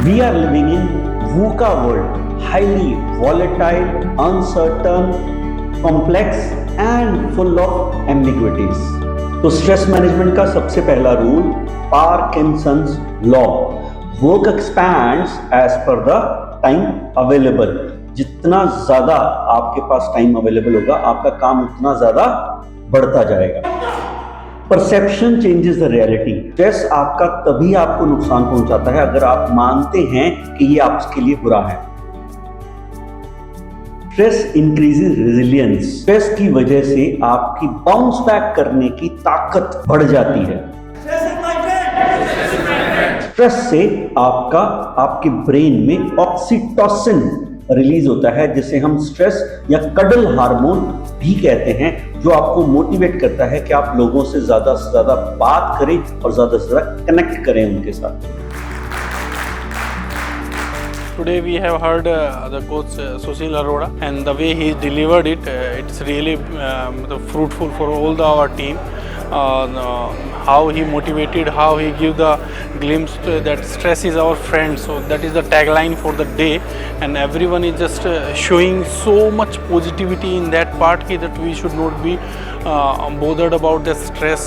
We are living in VUCA world, highly volatile, uncertain, complex and full of ambiguities. तो stress management का सबसे पहला rule Parkinson's law, work expands as per the time available. जितना ज्यादा आपके पास time available होगा, आपका काम उतना ज्यादा बढ़ता जाएगा। Perception changes the reality. Stress आपका तभी आपको नुकसान पहुंचाता है अगर आप मानते हैं कि ये आपके लिए बुरा है। Stress increases resilience. स्ट्रेस की वजह से आपकी बाउंस बैक करने की ताकत बढ़ जाती है। स्ट्रेस से आपके ब्रेन में ऑक्सीटोसिन रिलीज होता है, जिसे हम स्ट्रेस या कडल हार्मोन भी कहते हैं, जो आपको मोटिवेट करता है कि आप लोगों से ज्यादा बात करें और ज्यादा से ज्यादा कनेक्ट करें उनके साथ। Today we have heard the coach Sushil Arora, and the way he delivered it, it's really fruitful for all our team. How he motivated, how he gave the glimpse that stress is our friend. So that is the tagline for the day, and everyone is just showing so much positivity in that part that we should not be bothered about the stress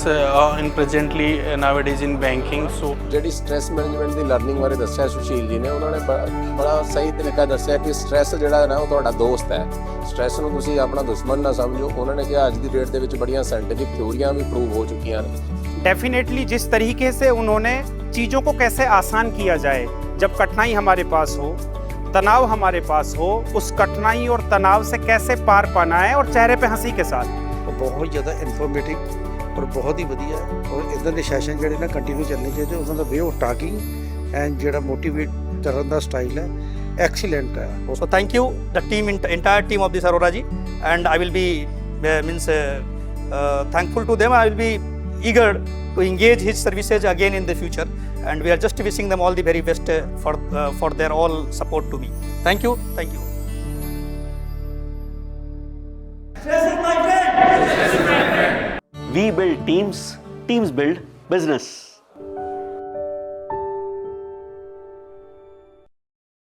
in presently nowadays in banking. So ਜਿਹੜੀ stress management ਦੀ learning ਬਾਰੇ ਦੱਸਿਆ ਸੁਸ਼ੀਲ ਜੀ ਨੇ, ਉਹਨਾਂ ਨੇ ਬੜਾ ਸਹੀ ਤਰੀਕਾ ਦੱਸਿਆ ਕਿ ਸਟ੍ਰੈਸ ਜਿਹੜਾ ਹੈ ਨਾ ਉਹ ਤੁਹਾਡਾ ਦੋਸਤ ਹੈ। ਸਟ੍ਰੈਸ ਨੂੰ ਤੁਸੀਂ ਆਪਣਾ ਦੁਸ਼ਮਣ ਨਾ ਸਮਝੋ। ਉਹਨਾਂ ਨੇ ਕਿਹਾ ਅੱਜ ਦੀ ਡੇਟ ਦੇ ਵਿੱਚ ਬੜੀਆਂ ਸਾਇੰਟਿਫਿਕ ਥਿਊਰੀਆਂ ਵੀ ਪ੍ਰੂਵ ਹੋ ਚੁੱਕੀਆਂ ਨੇ। डेफिनेटली जिस तरीके से उन्होंने चीज़ों को कैसे आसान किया जाए, जब कठिनाई हमारे पास हो, तनाव हमारे पास हो, उस कठिनाई और तनाव से कैसे पार पाना है और चेहरे पे हंसी के साथ। बहुत ज़्यादा इन्फॉर्मेटिव और बहुत ही वधिया और इदां दे सैशन जिहड़े ना कंटिन्यू चलने चाहिए। उन्हां दा वे ऑफ टॉकिंग एंड जिहड़ा मोटिवेट करन दा स्टाइल है एक्सीलेंट है। So thank you the team, entire team of this Arora ji, and I will be thankful to them. I will be eager to engage his services again in the future, and we are just wishing them all the very best for their all support to me. Thank you. We build teams, teams build business.